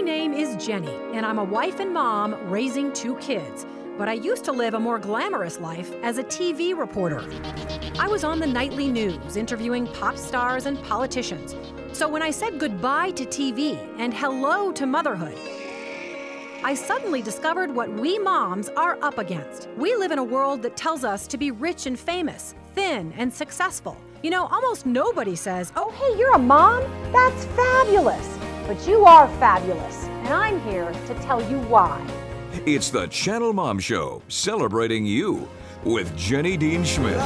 name is Jenny, and I'm a wife and mom raising 2 kids. But I used to live a more glamorous life as a TV reporter. I was on the nightly news interviewing pop stars and politicians. So when I said goodbye to TV and hello to motherhood, I suddenly discovered what we moms are up against. We live in a world that tells us to be rich and famous, thin and successful. You know, almost nobody says, "Oh, hey, you're a mom? That's fabulous." But you are fabulous, and I'm here to tell you why. It's the Channelmom Show, celebrating you with Jenny Dean Schmidt.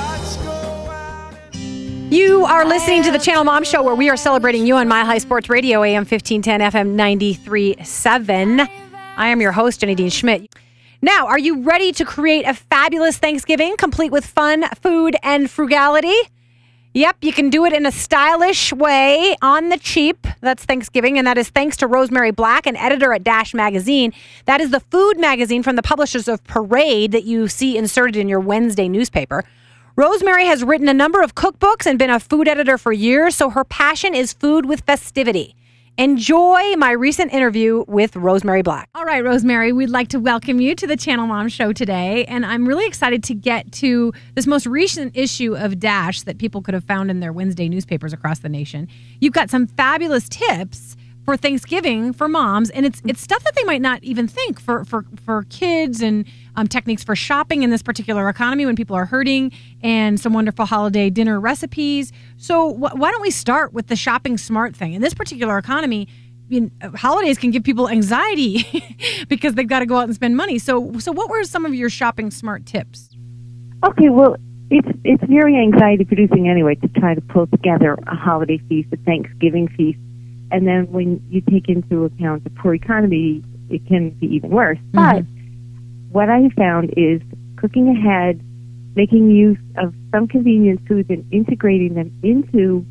You are listening to the Channelmom Show, where we are celebrating you on My High Sports Radio, AM 1510, FM 93.7. I am your host, Jenny Dean Schmidt. Now, are you ready to create a fabulous Thanksgiving, complete with fun, food, and frugality? Yep, you can do it in a stylish way, on the cheap. That's Thanksgiving, and that is thanks to Rosemary Black, an editor at Dash Magazine. That is the food magazine from the publishers of Parade that you see inserted in your Wednesday newspaper. Rosemary has written a number of cookbooks and been a food editor for years, so her passion is food with festivity. Enjoy my recent interview with Rosemary Black. All right, Rosemary, we'd like to welcome you to the Channelmom Show today, and I'm really excited to get to this most recent issue of Dash that people could have found in their Wednesday newspapers across the nation. You've got some fabulous tips for Thanksgiving for moms, and it's stuff that they might not even think for kids, and techniques for shopping in this particular economy when people are hurting, and some wonderful holiday dinner recipes. So why don't we start with the shopping smart thing? In this particular economy, holidays can give people anxiety because they've got to go out and spend money. So what were some of your shopping smart tips? Okay, well, it's very anxiety producing anyway to try to pull together a holiday feast, a Thanksgiving feast. And then when you take into account the poor economy, it can be even worse. Mm-hmm. But what I have found is cooking ahead, making use of some convenience foods and integrating them into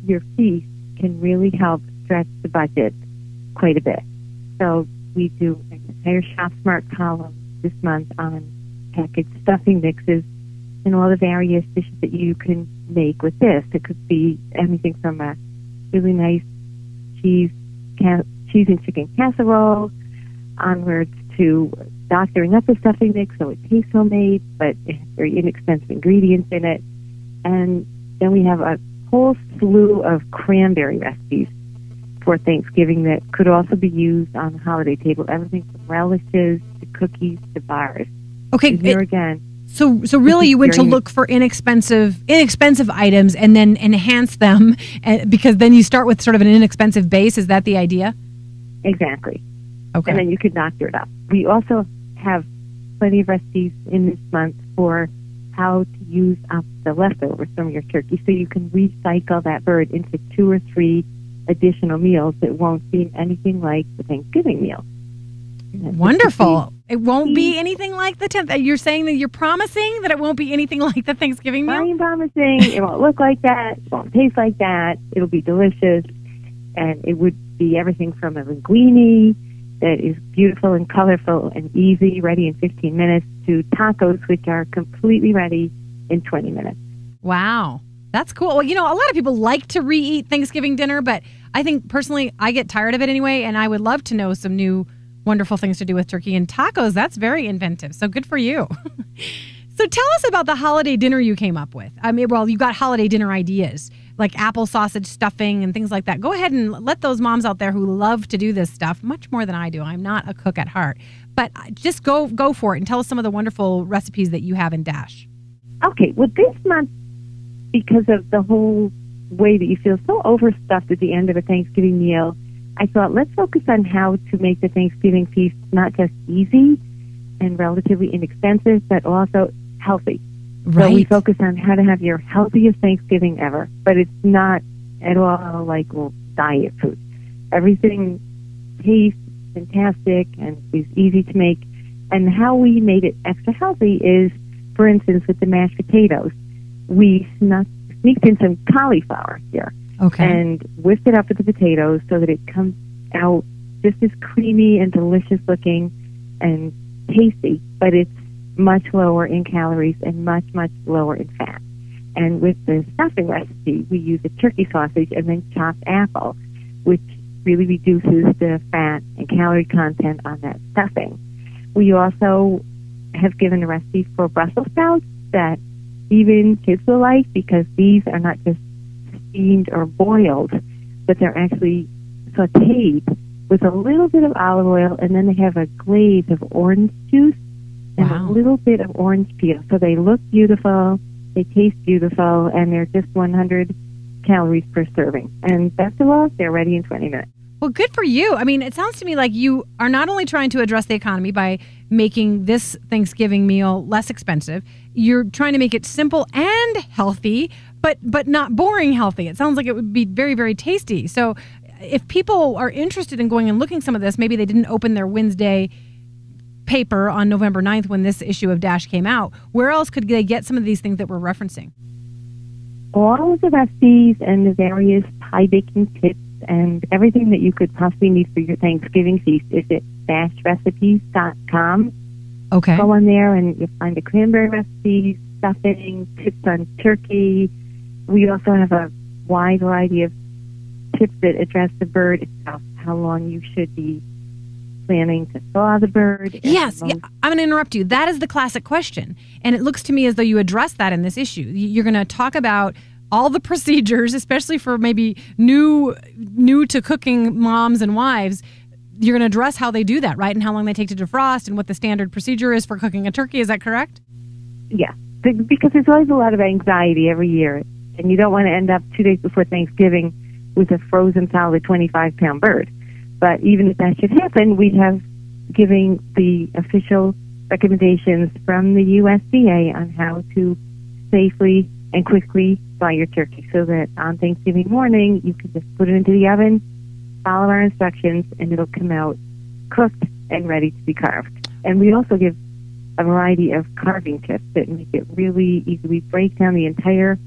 your feast can really help stretch the budget quite a bit. So we do an entire Shop Smart column this month on packaged stuffing mixes and all the various dishes that you can make with this. It could be anything from a really nice cheese and chicken casserole onwards to doctoring up the stuffing mix so it tastes homemade, but it has very inexpensive ingredients in it. And then we have a whole slew of cranberry recipes for Thanksgiving that could also be used on the holiday table. Everything from relishes to cookies to bars. Okay, and here again. So really, you went to look for inexpensive items and then enhance them, because then you start with sort of an inexpensive base. Is that the idea? Exactly. Okay. And then you could doctor it up. We also have plenty of recipes in this month for how to use up the leftovers from your turkey, so you can recycle that bird into 2 or 3 additional meals that won't seem anything like the Thanksgiving meal. Wonderful. It won't be anything like the 10th. You're saying that you're promising that it won't be anything like the Thanksgiving meal? I'm promising it won't look like that. It won't taste like that. It'll be delicious. And it would be everything from a linguine that is beautiful and colorful and easy, ready in 15 minutes, to tacos, which are completely ready in 20 minutes. Wow. That's cool. Well, a lot of people like to re-eat Thanksgiving dinner, but I think personally I get tired of it anyway, and I would love to know some new wonderful things to do with turkey and tacos. That's very inventive. So good for you. So tell us about the holiday dinner you came up with. I mean, well, you got holiday dinner ideas like apple sausage stuffing and things like that. Go ahead and let those moms out there who love to do this stuff much more than I do. I'm not a cook at heart, but just go for it and tell us some of the wonderful recipes that you have in Dash. Okay. Well, this month, because of the whole way that you feel so overstuffed at the end of a Thanksgiving meal, I thought, let's focus on how to make the Thanksgiving feast not just easy and relatively inexpensive, but also healthy. Right. So we focus on how to have your healthiest Thanksgiving ever, but it's not at all like diet food. Everything tastes fantastic and is easy to make. And how we made it extra healthy is, for instance, with the mashed potatoes, we sneaked in some cauliflower here. Okay. And whisked it up with the potatoes so that it comes out just as creamy and delicious looking and tasty, but it's much lower in calories and much, much lower in fat. And with the stuffing recipe, we use a turkey sausage and then chopped apple, which really reduces the fat and calorie content on that stuffing. We also have given a recipe for Brussels sprouts that even kids will like, because these are not just steamed or boiled, but they're actually sauteed with a little bit of olive oil, and then they have a glaze of orange juice and a little bit of orange peel. So they look beautiful, they taste beautiful, and they're just 100 calories per serving. And best of all, they're ready in 20 minutes. Well, good for you. I mean, it sounds to me like you are not only trying to address the economy by making this Thanksgiving meal less expensive, you're trying to make it simple and healthy, but not boring healthy. It sounds like it would be very, very tasty. So if people are interested in going and looking some of this, maybe they didn't open their Wednesday paper on November 9th when this issue of Dash came out, where else could they get some of these things that we're referencing? All of the recipes and the various pie baking tips and everything that you could possibly need for your Thanksgiving feast is at Recipes.com. Okay. Go on there and you'll find the cranberry recipes, stuffing, tips on turkey. We also have a wide variety of tips that address the bird itself, how long you should be planning to thaw the bird. Yes, I'm going to interrupt you. That is the classic question. And it looks to me as though you address that in this issue. You're going to talk about all the procedures, especially for maybe new to cooking moms and wives. You're going to address how they do that, right? And how long they take to defrost and what the standard procedure is for cooking a turkey. Is that correct? Yeah, because there's always a lot of anxiety every year. And you don't want to end up 2 days before Thanksgiving with a frozen solid 25-pound bird. But even if that should happen, we have given the official recommendations from the USDA on how to safely and quickly thaw your turkey, so that on Thanksgiving morning you can just put it into the oven, follow our instructions, and it'll come out cooked and ready to be carved. And we also give a variety of carving tips that make it really easy. We break down the entire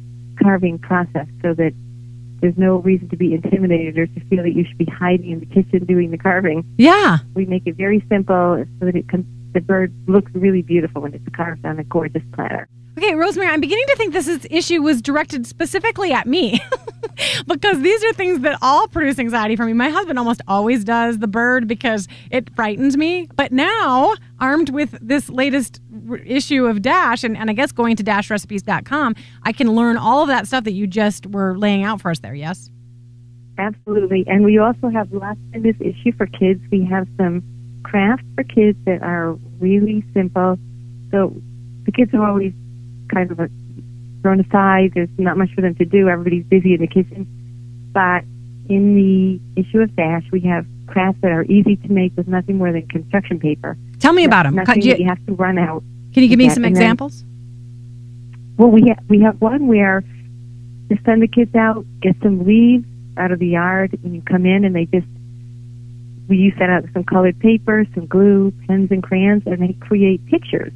carving process so that there's no reason to be intimidated or to feel that you should be hiding in the kitchen doing the carving. Yeah. We make it very simple so that the bird looks really beautiful when it's carved on a gorgeous platter. Okay, Rosemary, I'm beginning to think this issue was directed specifically at me because these are things that all produce anxiety for me. My husband almost always does the bird because it frightens me. But now, armed with this latest issue of Dash, and I guess going to dashrecipes.com, I can learn all of that stuff that you just were laying out for us there, yes? Absolutely. And we also have lots in this issue for kids. We have some crafts for kids that are really simple. So the kids are always kind of thrown aside. There's not much for them to do. Everybody's busy in the kitchen. But in the issue of Dash, we have crafts that are easy to make with nothing more than construction paper. Tell me about them. Nothing that you have to run out. Can you give me some examples? Well, we have one where you send the kids out, get some leaves out of the yard, and you come in and you set out some colored paper, some glue, pens and crayons, and they create pictures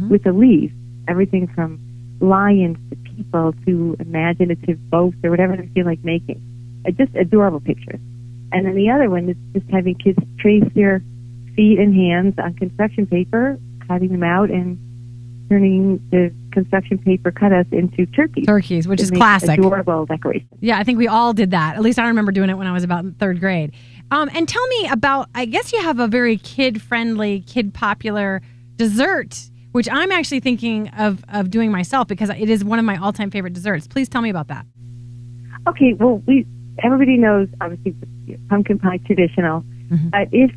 with the leaves. Everything from lions to people to imaginative boats or whatever they feel like making. Just adorable pictures. And then the other one is just having kids trace their feet and hands on construction paper, cutting them out and turning the construction paper cutouts into turkeys. Turkeys, which is classic. Adorable decoration. Yeah, I think we all did that. At least I remember doing it when I was about in third grade. And tell me about, I guess you have a very kid-friendly, kid-popular dessert, which I'm actually thinking of doing myself because it is one of my all-time favorite desserts. Please tell me about that. Okay, well, everybody knows, obviously, pumpkin pie traditional. But if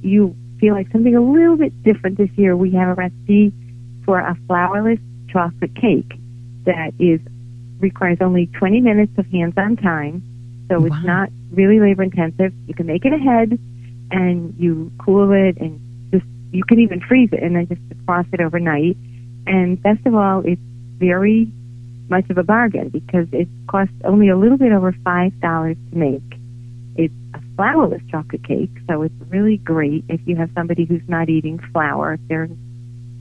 you feel like something a little bit different this year, we have a recipe for a flourless chocolate cake that requires only 20 minutes of hands-on time. So it's not really labor-intensive. You can make it ahead, and you cool it, and you can even freeze it and then just defrost it overnight. And best of all, it's very much of a bargain because it costs only a little bit over $5 to make. It's a flourless chocolate cake, so it's really great if you have somebody who's not eating flour, if they're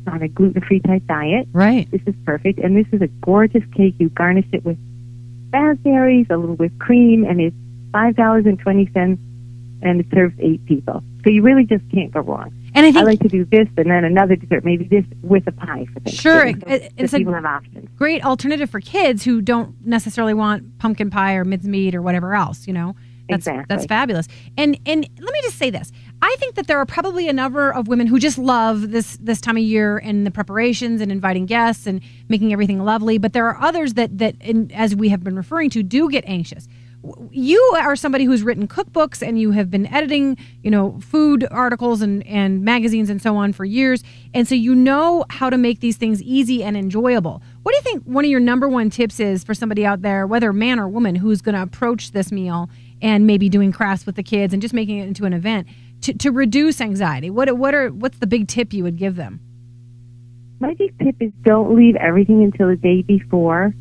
on a gluten-free type diet. Right. This is perfect. And this is a gorgeous cake. You garnish it with raspberries, a little whipped cream, and it's $5.20, and it serves 8 people. So you really just can't go wrong. And I like to do this and then another dessert, maybe this with a pie for Thanksgiving. Sure. It's a have options. Great alternative for kids who don't necessarily want pumpkin pie or mincemeat or whatever else, you know. Exactly. That's fabulous. And let me just say this. I think that there are probably a number of women who just love this time of year and the preparations and inviting guests and making everything lovely. But there are others that as we have been referring to, do get anxious. You are somebody who's written cookbooks and you have been editing, food articles and magazines and so on for years. And so you know how to make these things easy and enjoyable. What do you think one of your number one tips is for somebody out there, whether man or woman, who's going to approach this meal and maybe doing crafts with the kids and just making it into an event to reduce anxiety? What's the big tip you would give them? My big tip is don't leave everything until the day before.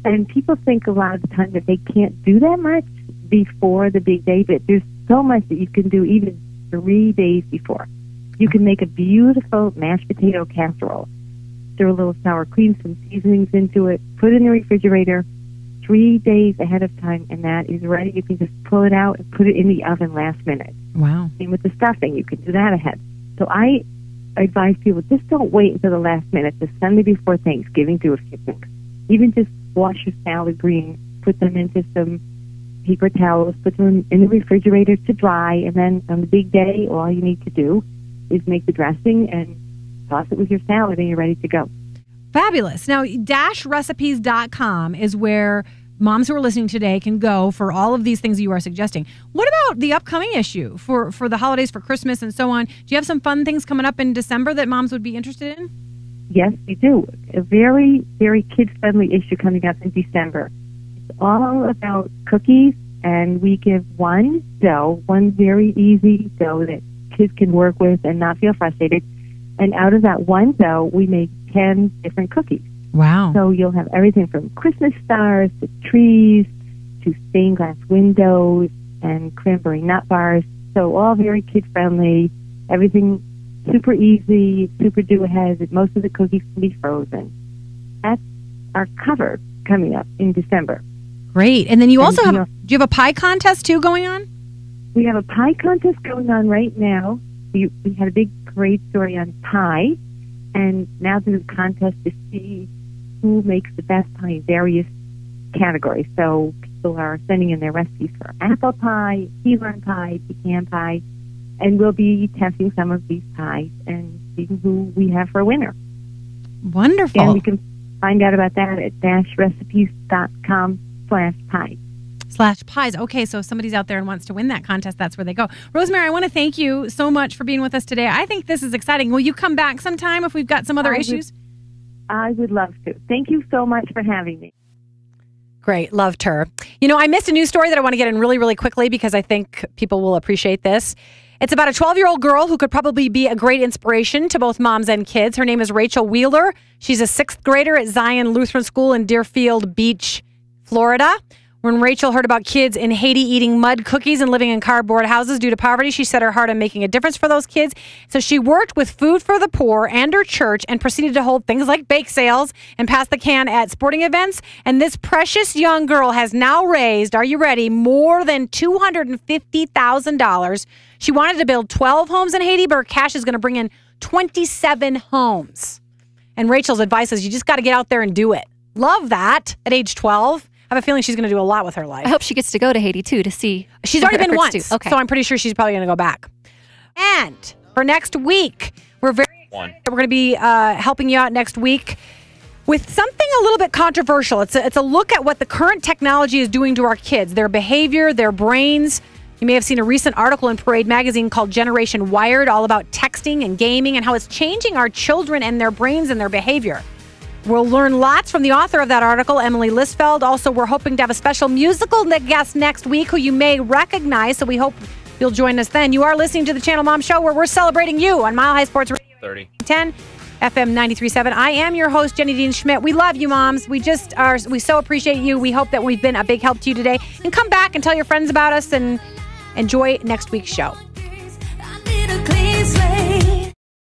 And people think a lot of the time that they can't do that much before the big day, but there's so much that you can do even 3 days before. You can make a beautiful mashed potato casserole. Throw a little sour cream, some seasonings into it, put it in the refrigerator 3 days ahead of time, and that is ready. You can just pull it out and put it in the oven last minute. Wow. Same with the stuffing. You can do that ahead. So I advise people, just don't wait until the last minute, the Sunday before Thanksgiving, do a few things. Even just wash your salad greens, put them into some paper towels, put them in the refrigerator to dry, and then on the big day, all you need to do is make the dressing and toss it with your salad, and you're ready to go. Fabulous. Now, Recipes.com is where moms who are listening today can go for all of these things you are suggesting. What about the upcoming issue for the holidays, for Christmas and so on? Do you have some fun things coming up in December that moms would be interested in? Yes, we do. A very, very kid-friendly issue coming up in December. It's all about cookies, and we give one very easy dough that kids can work with and not feel frustrated. And out of that one dough, we make 10 different cookies. Wow. So you'll have everything from Christmas stars to trees to stained glass windows and cranberry nut bars. So all very kid-friendly, everything super easy, super do-ahead. Most of the cookies can be frozen. That's our cover coming up in December. Great. And then you also do you have a pie contest too going on? We have a pie contest going on right now. We had a big parade story on pie, and now there's a contest to see who makes the best pie in various categories. So people are sending in their recipes for apple pie, key lime pie, pecan pie, and we'll be testing some of these pies and seeing who we have for a winner. Wonderful. And you can find out about that at recipes.com/pie. /pies. Okay, so if somebody's out there and wants to win that contest, that's where they go. Rosemary, I want to thank you so much for being with us today. I think this is exciting. Will you come back sometime if we've got some other issues? I would love to. Thank you so much for having me. Great. Loved her. I missed a news story that I want to get in really, really quickly because I think people will appreciate this. It's about a 12-year-old girl who could probably be a great inspiration to both moms and kids. Her name is Rachel Wheeler. She's a 6th grader at Zion Lutheran School in Deerfield Beach, Florida. When Rachel heard about kids in Haiti eating mud cookies and living in cardboard houses due to poverty, she set her heart on making a difference for those kids. So she worked with Food for the Poor and her church and proceeded to hold things like bake sales and pass the can at sporting events. And this precious young girl has now raised, are you ready, more than $250,000. She wanted to build 12 homes in Haiti, but her cash is going to bring in 27 homes. And Rachel's advice is you just got to get out there and do it. Love that at age 12. I have a feeling she's going to do a lot with her life. I hope she gets to go to Haiti, too, to see. She's already been once, okay. So I'm pretty sure she's probably going to go back. And for next week, we're very excited. We're going to be helping you out next week with something a little bit controversial. It's a look at what the current technology is doing to our kids, their behavior, their brains. You may have seen a recent article in Parade magazine called Generation Wired, all about texting and gaming and how it's changing our children and their brains and their behavior. We'll learn lots from the author of that article, Emily Listfeld. Also, we're hoping to have a special musical guest next week who you may recognize, so we hope you'll join us then. You are listening to the Channel Mom Show, where we're celebrating you on Mile High Sports Radio 3010 FM 93.7. I am your host, Jenny Dean Schmidt. We love you, moms. We so appreciate you. We hope that we've been a big help to you today. And come back and tell your friends about us and enjoy next week's show.